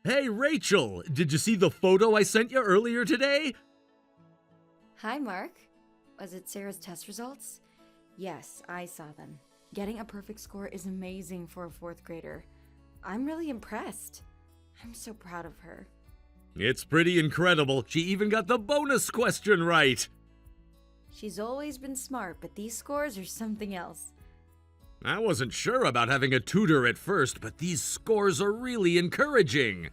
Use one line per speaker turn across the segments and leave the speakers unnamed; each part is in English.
Hey, Rachel, did you see the photo I sent you earlier today?
Hi, Mark. Was it Sarah's test results? Yes, I saw them. Getting a perfect score is amazing for a fourth grader. I'm really impressed. I'm so proud of her.
It's pretty incredible. She even got the bonus question right.
She's always been smart, but these scores are something else.
I wasn't sure about having a tutor at first, but these scores are really encouraging.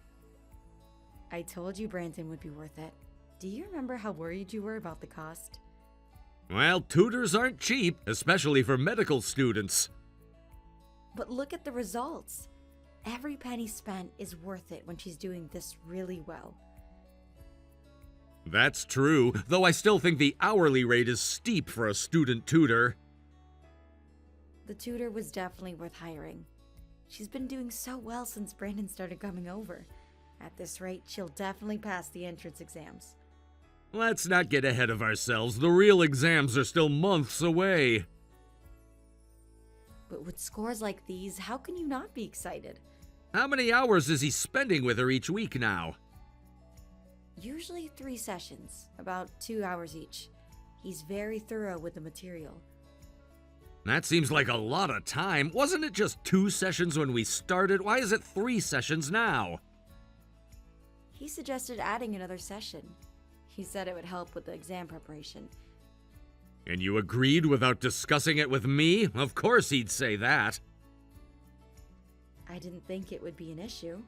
I told you Brandon would be worth it. Do you remember how worried you were about the cost?
Well, tutors aren't cheap, especially for medical students.
But look at the results. Every penny spent is worth it when she's doing this really well.
That's true, though I still think the hourly rate is steep for a student tutor.
The tutor was definitely worth hiring. She's been doing so well since Brandon started coming over. At this rate, she'll definitely pass the entrance exams.
Let's not get ahead of ourselves. The real exams are still months away.
But with scores like these, how can you not be excited?
How many hours is he spending with her each week now?
Usually 3 sessions, about 2 hours each. He's very thorough with the material.
That seems like a lot of time. Wasn't it just 2 sessions when we started? Why is it 3 sessions now?
He suggested adding another session. He said it would help with the exam preparation.
And you agreed without discussing it with me? Of course he'd say that.
I didn't think it would be an issue.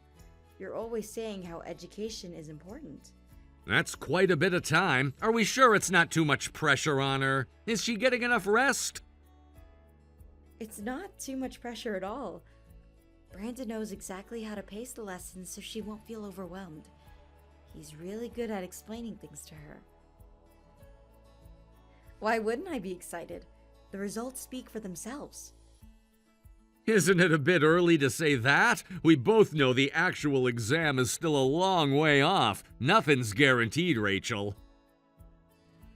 You're always saying how education is important.
That's quite a bit of time. Are we sure it's not too much pressure on her? Is she getting enough rest?
It's not too much pressure at all. Brandon knows exactly how to pace the lessons so she won't feel overwhelmed. He's really good at explaining things to her. Why wouldn't I be excited? The results speak for themselves.
Isn't it a bit early to say that? We both know the actual exam is still a long way off. Nothing's guaranteed, Rachel.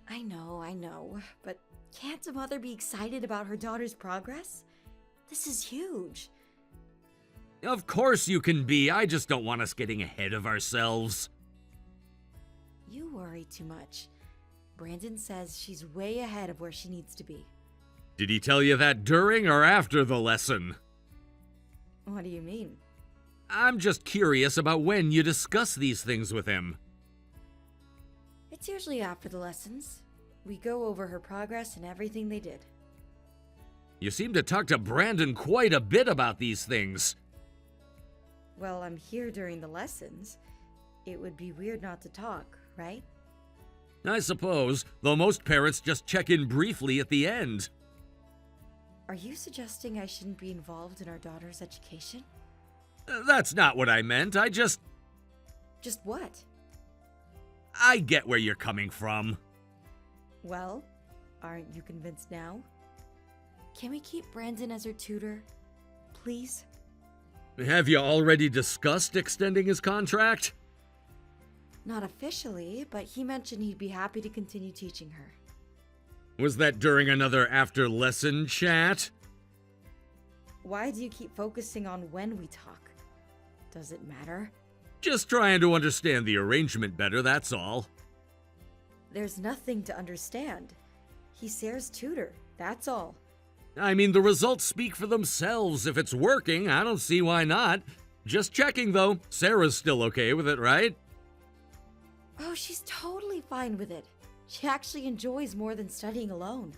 I know, but can't a mother be excited about her daughter's progress? This is huge.
Of course you can be. I just don't want us getting ahead of ourselves.
You worry too much. Brandon says she's way ahead of where she needs to be.
Did he tell you that during or after the lesson?
What do you mean?
I'm just curious about when you discuss these things with him.
It's usually after the lessons. We go over her progress and everything they did.
You seem to talk to Brandon quite a bit about these things.
Well, I'm here during the lessons. It would be weird not to talk, right?
I suppose, though most parents just check in briefly at the end.
Are you suggesting I shouldn't be involved in our daughter's education?
That's not what I meant.
Just what?
I get where you're coming from.
Well, aren't you convinced now? Can we keep Brandon as her tutor? Please?
Have you already discussed extending his contract?
Not officially, but he mentioned he'd be happy to continue teaching her.
Was that during another after-lesson chat?
Why do you keep focusing on when we talk? Does it matter?
Just trying to understand the arrangement better, that's all.
There's nothing to understand. He's Sarah's tutor, that's all.
I mean, the results speak for themselves. If it's working, I don't see why not. Just checking, though. Sarah's still okay with it, right?
Oh, she's totally fine with it. She actually enjoys more than studying alone.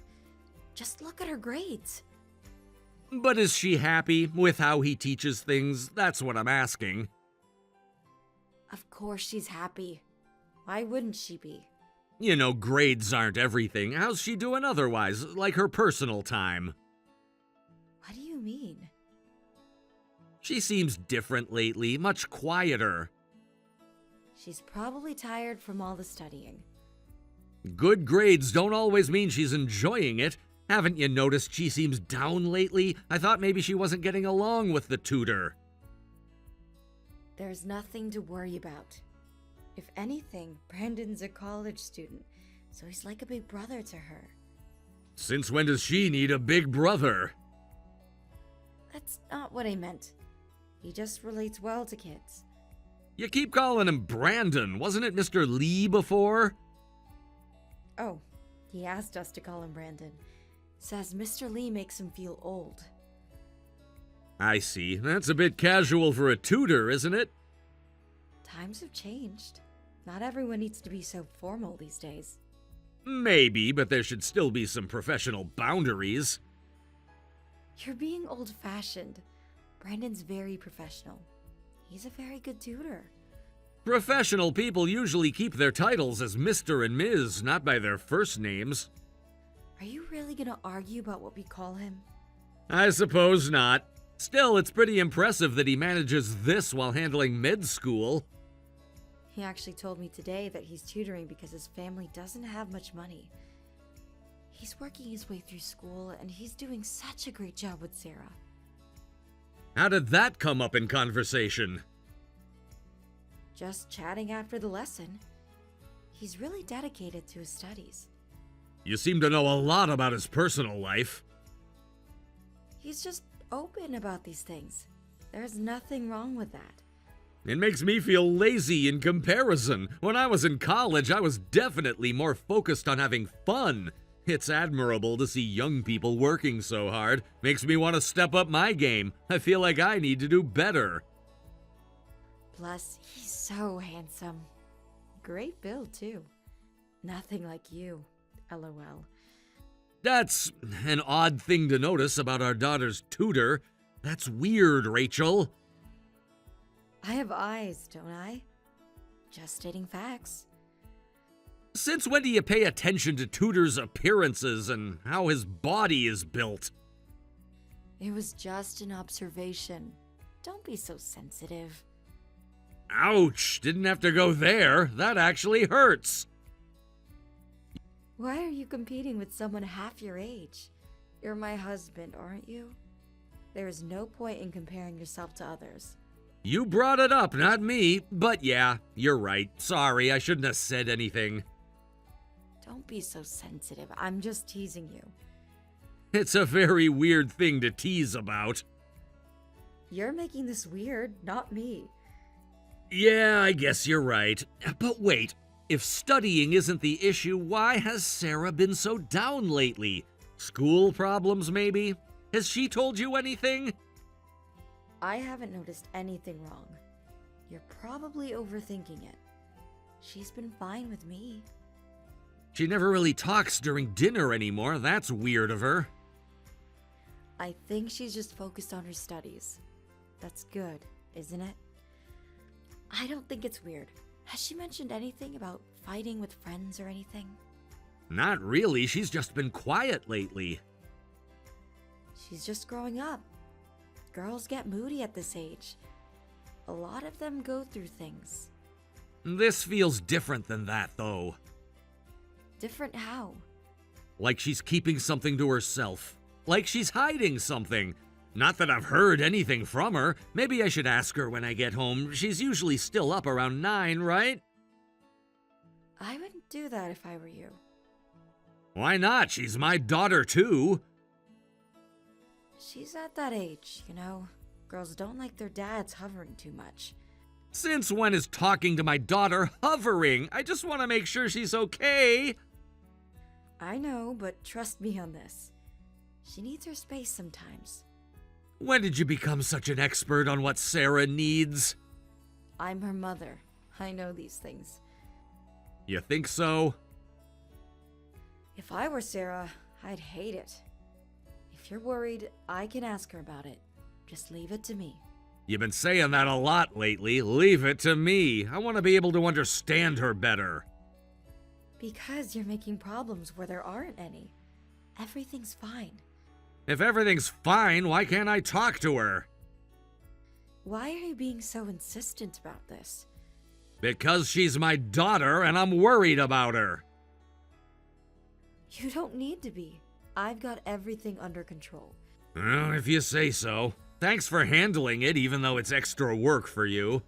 Just look at her grades.
But is she happy with how he teaches things? That's what I'm asking.
Of course she's happy. Why wouldn't she be?
You know, grades aren't everything. How's she doing otherwise, like her personal time?
What do you mean?
She seems different lately, much quieter.
She's probably tired from all the studying.
Good grades don't always mean she's enjoying it. Haven't you noticed she seems down lately? I thought maybe she wasn't getting along with the tutor.
There's nothing to worry about. If anything, Brandon's a college student, so he's like a big brother to her.
Since when does she need a big brother?
That's not what I meant. He just relates well to kids.
You keep calling him Brandon. Wasn't it Mr. Lee before?
Oh, he asked us to call him Brandon. Says Mr. Lee makes him feel old.
I see. That's a bit casual for a tutor, isn't it?
Times have changed. Not everyone needs to be so formal these days.
Maybe, but there should still be some professional boundaries.
You're being old-fashioned. Brandon's very professional. He's a very good tutor.
Professional people usually keep their titles as Mr. and Ms., not by their first names.
Are you really gonna argue about what we call him?
I suppose not. Still, it's pretty impressive that he manages this while handling med school.
He actually told me today that he's tutoring because his family doesn't have much money. He's working his way through school, and he's doing such a great job with Sarah.
How did that come up in conversation?
Just chatting after the lesson. He's really dedicated to his studies.
You seem to know a lot about his personal life.
He's just open about these things. There's nothing wrong with that.
It makes me feel lazy in comparison. When I was in college, I was definitely more focused on having fun. It's admirable to see young people working so hard. Makes me want to step up my game. I feel like I need to do better.
Plus, he's so handsome. Great build, too. Nothing like you. LOL.
That's an odd thing to notice about our daughter's tutor. That's weird, Rachel.
I have eyes, don't I? Just stating facts.
Since when do you pay attention to Tutor's appearances and how his body is built?
It was just an observation. Don't be so sensitive.
Ouch! Didn't have to go there. That actually hurts.
Why are you competing with someone half your age? You're my husband, aren't you? There is no point in comparing yourself to others.
You brought it up, not me. But yeah, you're right. Sorry, I shouldn't have said anything.
Don't be so sensitive. I'm just teasing you.
It's a very weird thing to tease about.
You're making this weird, not me.
Yeah, I guess you're right. But wait, if studying isn't the issue, why has Sarah been so down lately? School problems, maybe? Has she told you anything?
I haven't noticed anything wrong. You're probably overthinking it. She's been fine with me.
She never really talks during dinner anymore. That's weird of her.
I think she's just focused on her studies. That's good, isn't it? I don't think it's weird. Has she mentioned anything about fighting with friends or anything?
Not really. She's just been quiet lately.
She's just growing up. Girls get moody at this age. A lot of them go through things.
This feels different than that, though.
Different how?
Like she's keeping something to herself. Like she's hiding something. Not that I've heard anything from her. Maybe I should ask her when I get home. She's usually still up around 9, right?
I wouldn't do that if I were you.
Why not? She's my daughter, too.
She's at that age, you know. Girls don't like their dads hovering too much.
Since when is talking to my daughter hovering? I just want to make sure she's okay.
I know, but trust me on this. She needs her space sometimes.
When did you become such an expert on what Sarah needs?
I'm her mother. I know these things.
You think so?
If I were Sarah, I'd hate it. If you're worried, I can ask her about it. Just leave it to me.
You've been saying that a lot lately. Leave it to me. I want to be able to understand her better.
Because you're making problems where there aren't any. Everything's fine.
If everything's fine, why can't I talk to her?
Why are you being so insistent about this?
Because she's my daughter and I'm worried about her.
You don't need to be. I've got everything under control.
Well, if you say so. Thanks for handling it, even though it's extra work for you.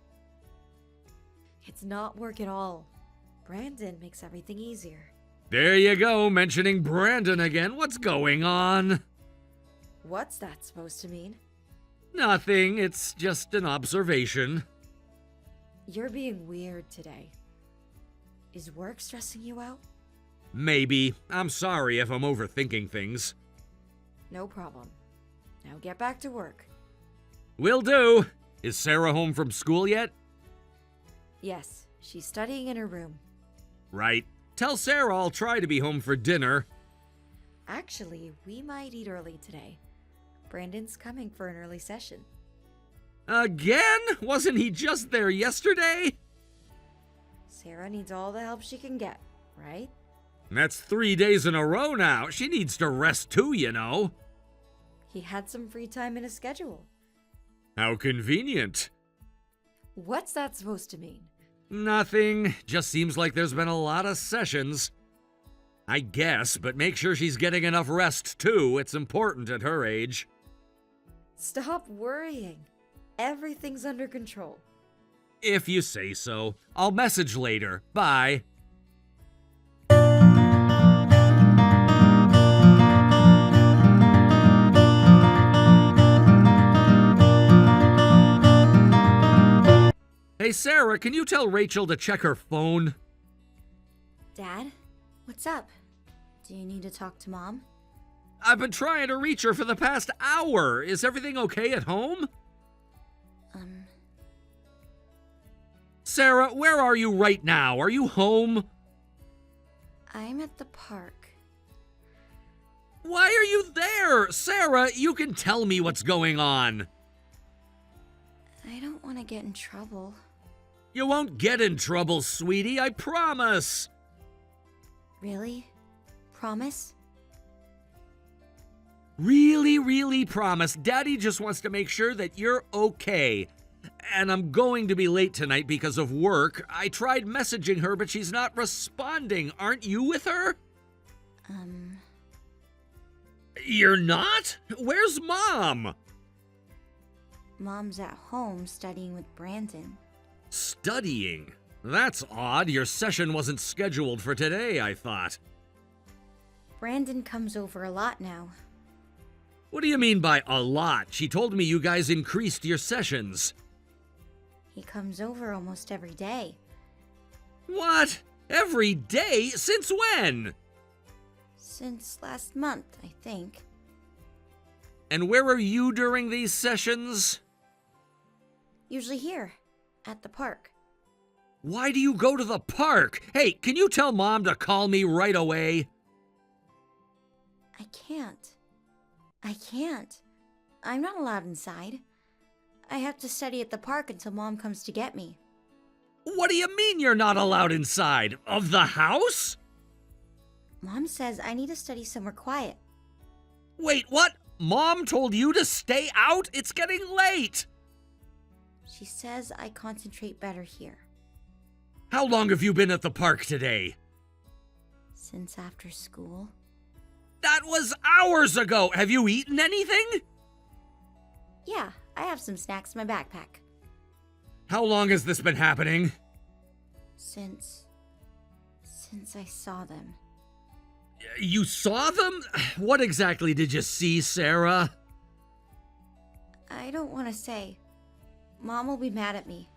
It's not work at all. Brandon makes everything easier.
There you go, mentioning Brandon again. What's going on?
What's that supposed to mean?
Nothing, it's just an observation.
You're being weird today. Is work stressing you out?
Maybe. I'm sorry if I'm overthinking things.
No problem. Now get back to work.
Will do. Is Sarah home from school yet?
Yes, she's studying in her room.
Right. Tell Sarah I'll try to be home for dinner.
Actually, we might eat early today. Brandon's coming for an early session.
Again? Wasn't he just there yesterday?
Sarah needs all the help she can get, right?
That's 3 days in a row now. She needs to rest too, you know.
He had some free time in his schedule.
How convenient.
What's that supposed to mean?
Nothing. Just seems like there's been a lot of sessions. I guess, but make sure she's getting enough rest too. It's important at her age.
Stop worrying. Everything's under control.
If you say so. I'll message later. Bye. Hey Sarah, can you tell Rachel to check her phone?
Dad, what's up? Do you need to talk to Mom?
I've been trying to reach her for the past hour. Is everything okay at home? Sarah, where are you right now? Are you home?
I'm at the park.
Why are you there? Sarah, you can tell me what's going on.
I don't want to get in trouble.
You won't get in trouble, sweetie, I promise.
Really? Promise?
Really promise. Daddy just wants to make sure that you're okay. And I'm going to be late tonight because of work. I tried messaging her, but she's not responding. Aren't you with her? You're not? Where's Mom?
Mom's at home studying with Brandon.
Studying? That's odd. Your session wasn't scheduled for today, I thought.
Brandon comes over a lot now.
What do you mean by a lot? She told me you guys increased your sessions.
He comes over almost every day.
What? Every day? Since when?
Since last month, I think.
And where are you during these sessions?
Usually here, at the park.
Why do you go to the park? Hey, can you tell Mom to call me right away?
I can't. I'm not allowed inside. I have to study at the park until Mom comes to get me.
What do you mean you're not allowed inside? Of the house?
Mom says I need to study somewhere quiet.
Wait, what? Mom told you to stay out? It's getting late.
She says I concentrate better here.
How long have you been at the park today?
Since after school.
That was hours ago. Have you eaten anything?
Yeah, I have some snacks in my backpack.
How long has this been happening?
Since I saw them.
You saw them? What exactly did you see, Sarah?
I don't want to say. Mom will be mad at me.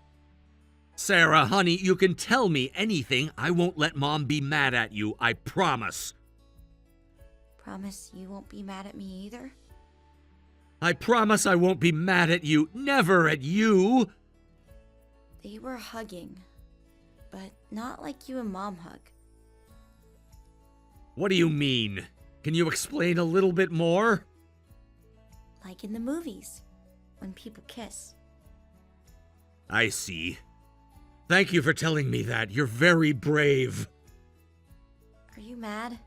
Sarah, honey, you can tell me anything. I won't let Mom be mad at you, I promise.
Promise you won't be mad at me either?
I promise I won't be mad at you. Never at you.
They were hugging, but not like you and Mom hug.
What do you mean? Can you explain a little bit more?
Like in the movies, when people kiss.
I see. Thank you for telling me that. You're very brave.
Are you mad?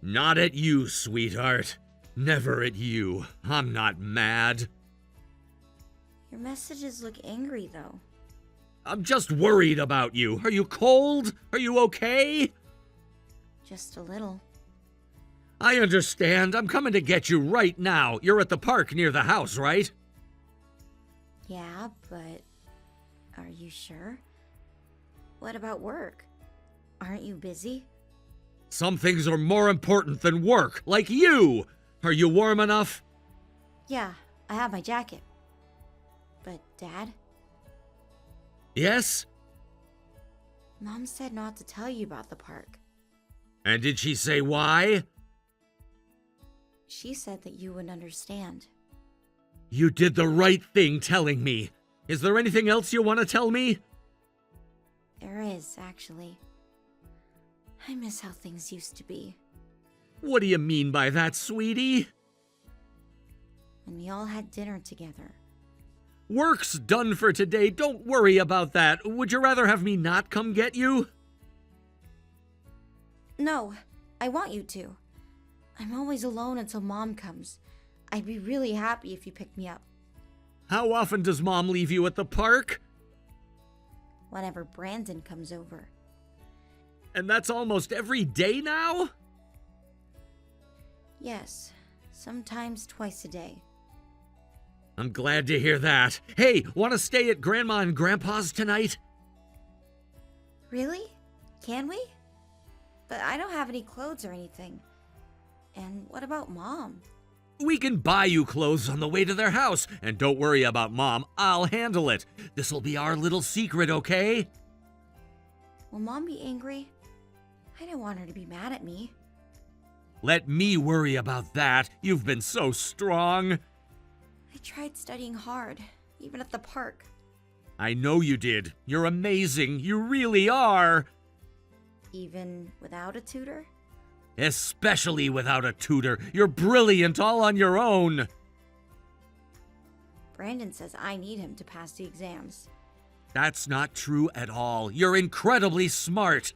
Not at you, sweetheart. Never at you. I'm not mad.
Your messages look angry, though.
I'm just worried about you. Are you cold? Are you okay?
Just a little.
I understand. I'm coming to get you right now. You're at the park near the house, right?
Yeah, but are you sure? What about work? Aren't you busy?
Some things are more important than work, like you. Are you warm enough?
Yeah, I have my jacket. But Dad?
Yes?
Mom said not to tell you about the park.
And did she say why?
She said that you would understand.
You did the right thing telling me. Is there anything else you want to tell me?
There is, actually. I miss how things used to be.
What do you mean by that, sweetie?
When we all had dinner together.
Work's done for today. Don't worry about that. Would you rather have me not come get you?
No, I want you to. I'm always alone until Mom comes. I'd be really happy if you picked me up.
How often does Mom leave you at the park?
Whenever Brandon comes over.
And that's almost every day now?
Yes, sometimes twice a day.
I'm glad to hear that. Hey, want to stay at Grandma and Grandpa's tonight?
Really? Can we? But I don't have any clothes or anything. And what about Mom?
We can buy you clothes on the way to their house. And don't worry about Mom, I'll handle it. This'll be our little secret, okay?
Will Mom be angry? I don't want her to be mad at me.
Let me worry about that. You've been so strong.
I tried studying hard, even at the park.
I know you did. You're amazing. You really are.
Even without a tutor?
Especially without a tutor. You're brilliant all on your own.
Brandon says I need him to pass the exams.
That's not true at all. You're incredibly smart.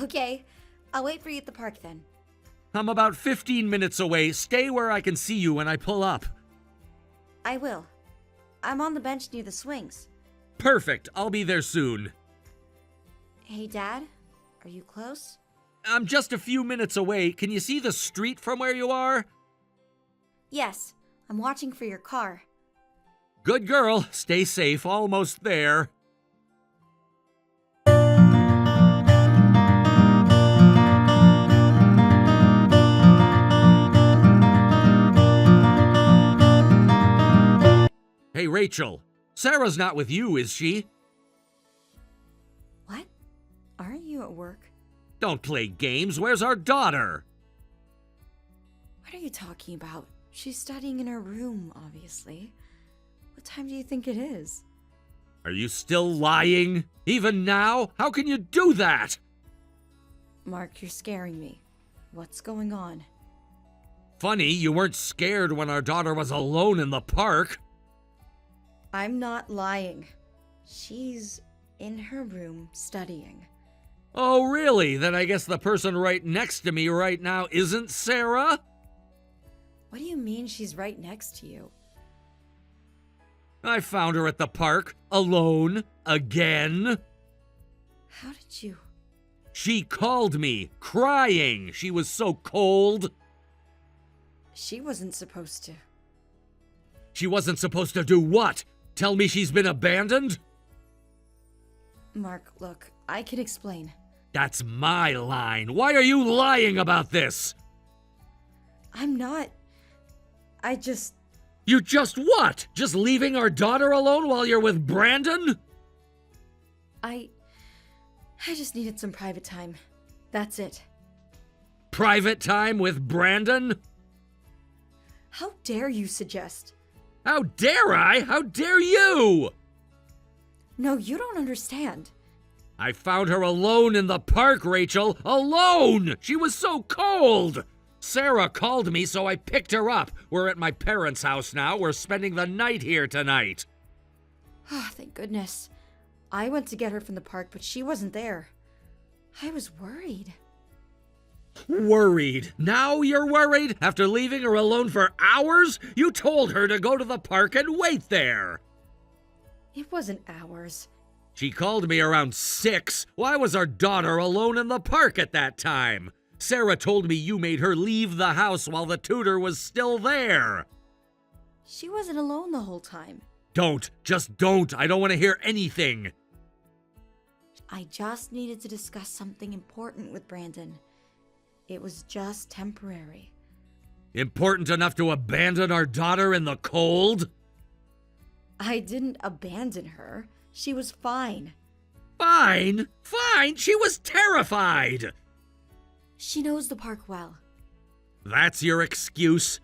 Okay, I'll wait for you at the park then.
I'm about 15 minutes away. Stay where I can see you when I pull up.
I will. I'm on the bench near the swings.
Perfect. I'll be there soon.
Hey, Dad, are you close?
I'm just a few minutes away. Can you see the street from where you are?
Yes, I'm watching for your car.
Good girl. Stay safe. Almost there. Hey, Rachel. Sarah's not with you, is she?
What? Aren't you at work?
Don't play games. Where's our daughter?
What are you talking about? She's studying in her room, obviously. What time do you think it is?
Are you still lying? Even now? How can you do that?
Mark, you're scaring me. What's going on?
Funny, you weren't scared when our daughter was alone in the park.
I'm not lying. She's in her room studying.
Oh, really? Then I guess the person right next to me right now isn't Sarah?
What do you mean she's right next to you?
I found her at the park, alone, again.
How did you?
She called me, crying. She was so cold.
She wasn't supposed to.
She wasn't supposed to do what? Tell me she's been abandoned?
Mark, look, I can explain.
That's my line. Why are you lying about this?
I'm not.
You just what? Just leaving our daughter alone while you're with Brandon?
I just needed some private time. That's it.
Private time with Brandon?
How dare you suggest?
How dare I? How dare you?
No, you don't understand.
I found her alone in the park, Rachel. Alone! She was so cold! Sarah called me, so I picked her up. We're at my parents' house now. We're spending the night here tonight.
Ah, thank goodness. I went to get her from the park, but she wasn't there. I was worried.
Worried? Now you're worried? After leaving her alone for hours? You told her to go to the park and wait there.
It wasn't hours.
She called me around 6. Why was our daughter alone in the park at that time? Sarah told me you made her leave the house while the tutor was still there.
She wasn't alone the whole time.
Don't. Just don't. I don't want to hear anything.
I just needed to discuss something important with Brandon. It was just temporary.
Important enough to abandon our daughter in the cold?
I didn't abandon her. She was fine.
Fine, fine, she was terrified.
She knows the park well.
That's your excuse?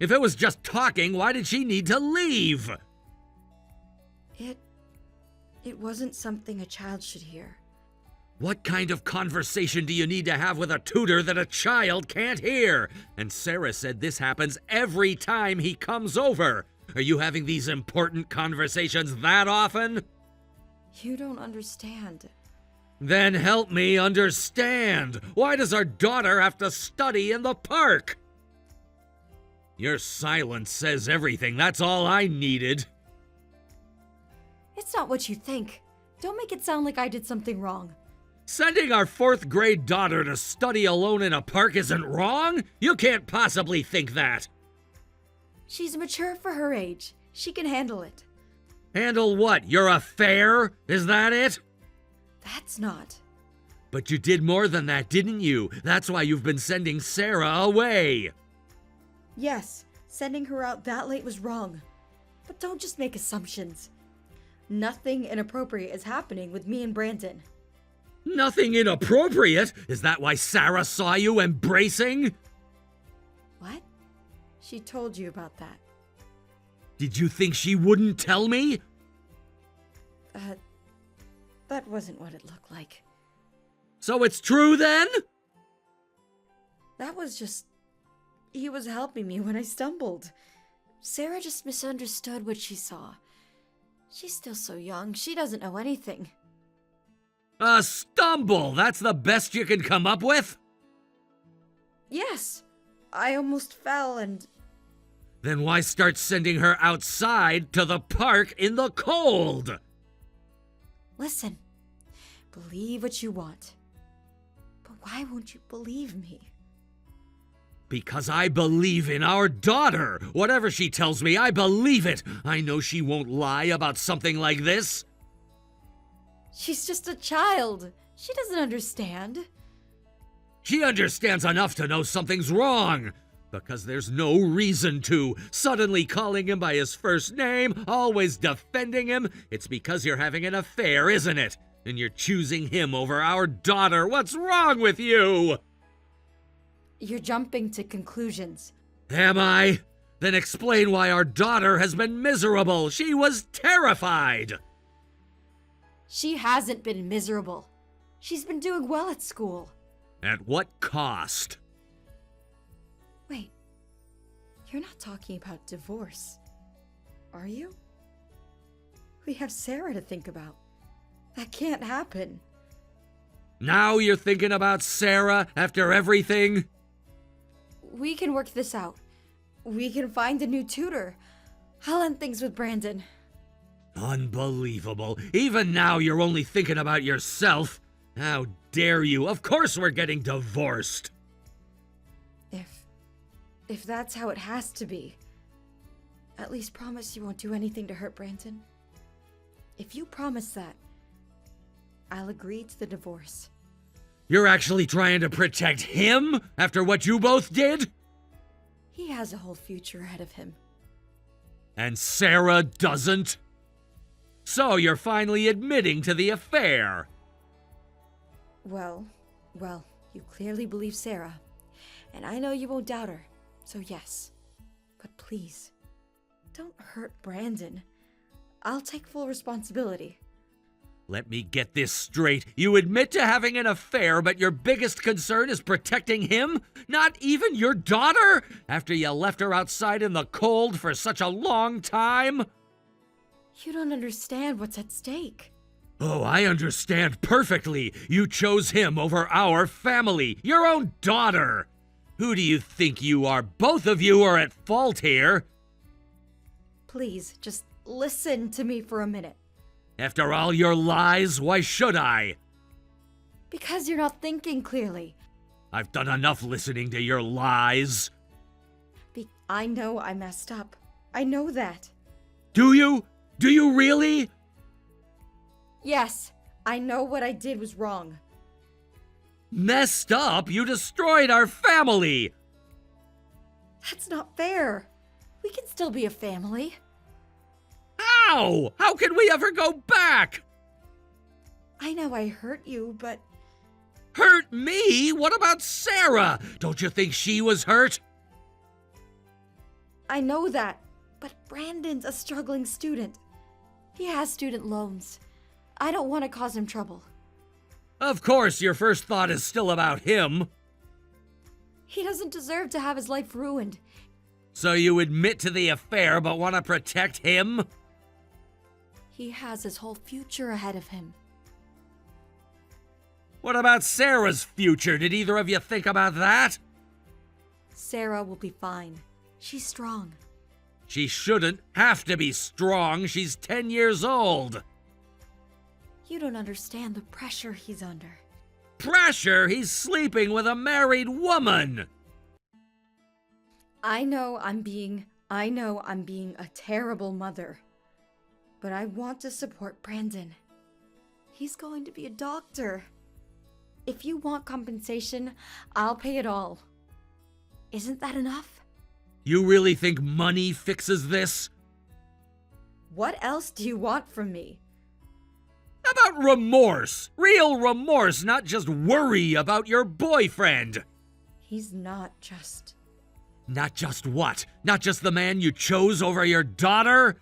If it was just talking, why did she need to leave?
It wasn't something a child should hear.
What kind of conversation do you need to have with a tutor that a child can't hear? And Sarah said this happens every time he comes over. Are you having these important conversations that often?
You don't understand.
Then help me understand. Why does our daughter have to study in the park? Your silence says everything. That's all I needed.
It's not what you think. Don't make it sound like I did something wrong.
Sending our 4th grade daughter to study alone in a park isn't wrong? You can't possibly think that.
She's mature for her age. She can handle it.
Handle what? Your affair? Is that it?
That's not.
But you did more than that, didn't you? That's why you've been sending Sarah away.
Yes, sending her out that late was wrong. But don't just make assumptions. Nothing inappropriate is happening with me and Brandon.
Nothing inappropriate? Is that why Sarah saw you embracing?
What? She told you about that.
Did you think she wouldn't tell me?
That wasn't what it looked like.
So it's true then?
That was just... He was helping me when I stumbled. Sarah just misunderstood what she saw. She's still so young, she doesn't know anything.
A stumble! That's the best you can come up with?
Yes, I almost fell and...
Then why start sending her outside to the park in the cold?
Listen, believe what you want. But why won't you believe me?
Because I believe in our daughter. Whatever she tells me, I believe it. I know she won't lie about something like this.
She's just a child. She doesn't understand.
She understands enough to know something's wrong. Because there's no reason to. Suddenly calling him by his first name, always defending him. It's because you're having an affair, isn't it? And you're choosing him over our daughter. What's wrong with you?
You're jumping to conclusions.
Am I? Then explain why our daughter has been miserable. She was terrified.
She hasn't been miserable. She's been doing well at school.
At what cost?
Wait, you're not talking about divorce, are you? We have Sarah to think about. That can't happen.
Now you're thinking about Sarah after everything?
We can work this out. We can find a new tutor. I'll end things with Brandon.
Unbelievable. Even now you're only thinking about yourself. How dare you? Of course we're getting divorced.
If that's how it has to be, at least promise you won't do anything to hurt Brandon. If you promise that, I'll agree to the divorce.
You're actually trying to protect him after what you both did?
He has a whole future ahead of him.
And Sarah doesn't? So you're finally admitting to the affair.
Well, you clearly believe Sarah, and I know you won't doubt her, so yes. But please, don't hurt Brandon. I'll take full responsibility.
Let me get this straight. You admit to having an affair, but your biggest concern is protecting him? Not even your daughter? After you left her outside in the cold for such a long time?
You don't understand what's at stake.
Oh, I understand perfectly. You chose him over our family, your own daughter. Who do you think you are? Both of you are at fault here.
Please, just listen to me for a minute.
After all your lies, why should I?
Because you're not thinking clearly.
I've done enough listening to your lies.
I know I messed up. I know that.
Do you? Do you really?
Yes, I know what I did was wrong.
Messed up? You destroyed our family!
That's not fair. We can still be a family.
How? How can we ever go back?
I know I hurt you, but
Hurt me? What about Sarah? Don't you think she was hurt?
I know that. But Brandon's a struggling student. He has student loans. I don't want to cause him trouble.
Of course, your first thought is still about him.
He doesn't deserve to have his life ruined.
So you admit to the affair but want to protect him?
He has his whole future ahead of him.
What about Sarah's future? Did either of you think about that?
Sarah will be fine. She's strong.
She shouldn't have to be strong. She's 10 years old.
You don't understand the pressure he's under.
Pressure? He's sleeping with a married woman.
I know I'm being a terrible mother. But I want to support Brandon. He's going to be a doctor. If you want compensation, I'll pay it all. Isn't that enough?
You really think money fixes this?
What else do you want from me?
How about remorse? Real remorse, not just worry about your boyfriend.
He's not just...
Not just what? Not just the man you chose over your daughter?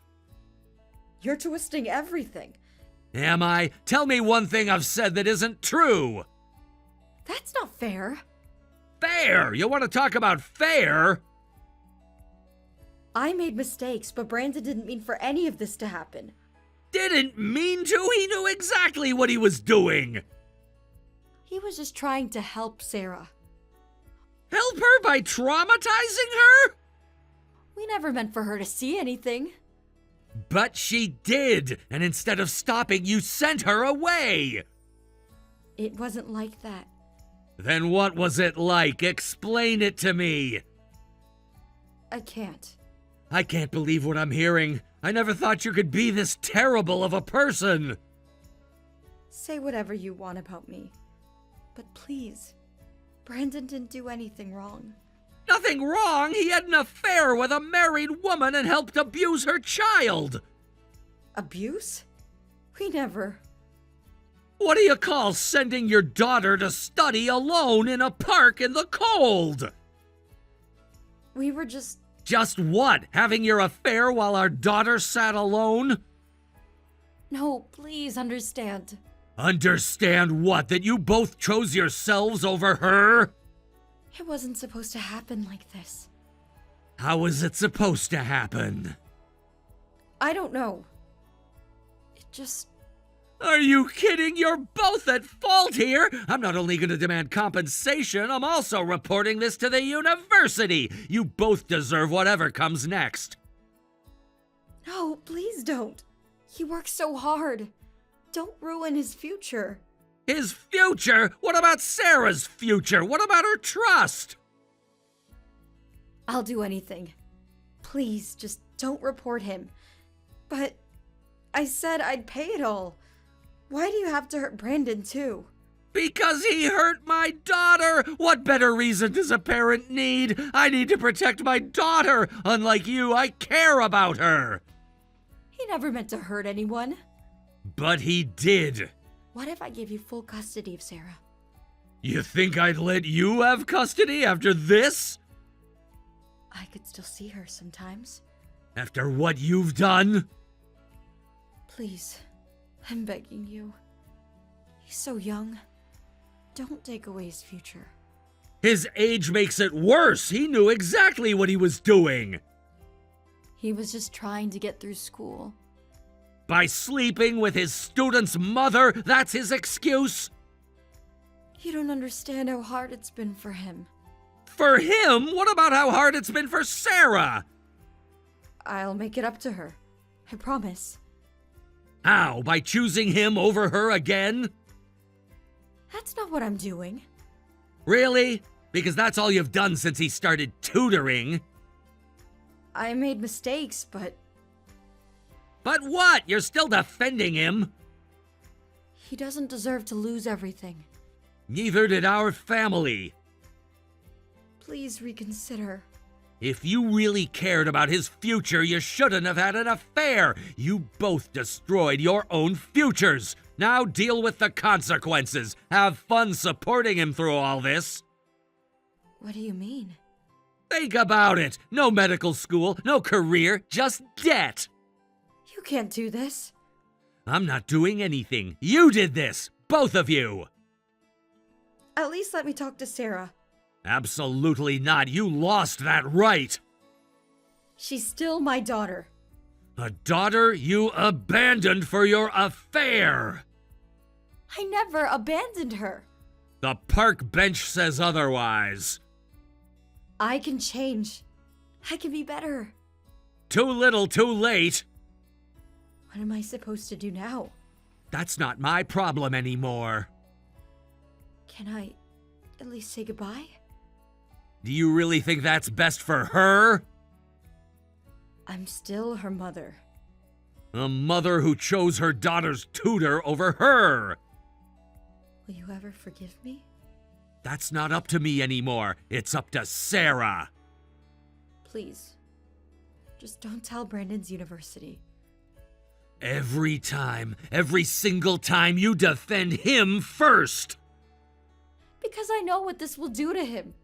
You're twisting everything.
Am I? Tell me one thing I've said that isn't true.
That's not fair.
Fair? You want to talk about fair?
I made mistakes, but Brandon didn't mean for any of this to happen.
Didn't mean to? He knew exactly what he was doing.
He was just trying to help Sarah.
Help her by traumatizing her?
We never meant for her to see anything.
But she did, and instead of stopping, you sent her away.
It wasn't like that.
Then what was it like? Explain it to me.
I can't.
I can't believe what I'm hearing. I never thought you could be this terrible of a person.
Say whatever you want about me. But please, Brandon didn't do anything wrong.
Nothing wrong. He had an affair with a married woman and helped abuse her child.
Abuse? We never...
What do you call sending your daughter to study alone in a park in the cold?
We were just...
Just what? Having your affair while our daughter sat alone?
No, please understand.
Understand what? That you both chose yourselves over her?
It wasn't supposed to happen like this.
How was it supposed to happen?
I don't know. It just...
Are you kidding? You're both at fault here. I'm not only going to demand compensation, I'm also reporting this to the university. You both deserve whatever comes next.
No, please don't. He works so hard. Don't ruin his future.
His future? What about Sarah's future? What about her trust?
I'll do anything. Please, just don't report him. But I said I'd pay it all. Why do you have to hurt Brandon too?
Because he hurt my daughter! What better reason does a parent need? I need to protect my daughter! Unlike you, I care about her!
He never meant to hurt anyone.
But he did.
What if I give you full custody of Sarah?
You think I'd let you have custody after this?
I could still see her sometimes.
After what you've done?
Please, I'm begging you. He's so young. Don't take away his future.
His age makes it worse. He knew exactly what he was doing.
He was just trying to get through school.
By sleeping with his student's mother, that's his excuse?
You don't understand how hard it's been for him.
For him? What about how hard it's been for Sarah?
I'll make it up to her. I promise.
How? By choosing him over her again?
That's not what I'm doing.
Really? Because that's all you've done since he started tutoring.
I made mistakes, but...
But what? You're still defending him.
He doesn't deserve to lose everything.
Neither did our family.
Please reconsider.
If you really cared about his future, you shouldn't have had an affair. You both destroyed your own futures. Now deal with the consequences. Have fun supporting him through all this.
What do you mean?
Think about it. No medical school, no career, just debt.
You can't do this.
I'm not doing anything. You did this, both of you.
At least let me talk to Sarah.
Absolutely not. You lost that right.
She's still my daughter.
A daughter you abandoned for your affair.
I never abandoned her.
The park bench says otherwise.
I can change. I can be better.
Too little, too late.
What am I supposed to do now?
That's not my problem anymore.
Can I at least say goodbye?
Do you really think that's best for her?
I'm still her mother.
A mother who chose her daughter's tutor over her.
Will you ever forgive me?
That's not up to me anymore. It's up to Sarah.
Please. Just don't tell Brandon's university.
Every time, every single time you defend him first.
Because I know what this will do to him.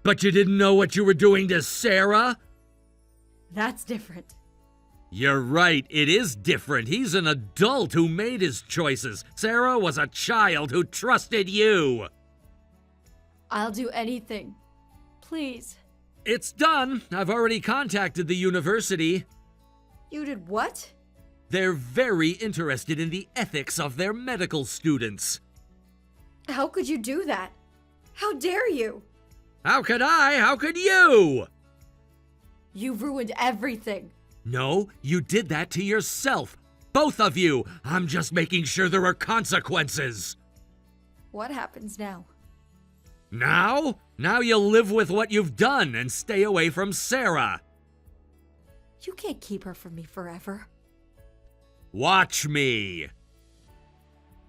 But you didn't know what you were doing to Sarah?
That's different.
You're right, it is different. He's an adult who made his choices. Sarah was a child who trusted you.
I'll do anything. Please.
It's done. I've already contacted the university.
You did what?
They're very interested in the ethics of their medical students.
How could you do that? How dare you?
How could I? How could you?
You ruined everything.
No, you did that to yourself. Both of you. I'm just making sure there are consequences.
What happens now?
Now? Now you'll live with what you've done and stay away from Sarah.
You can't keep her from me forever.
Watch me.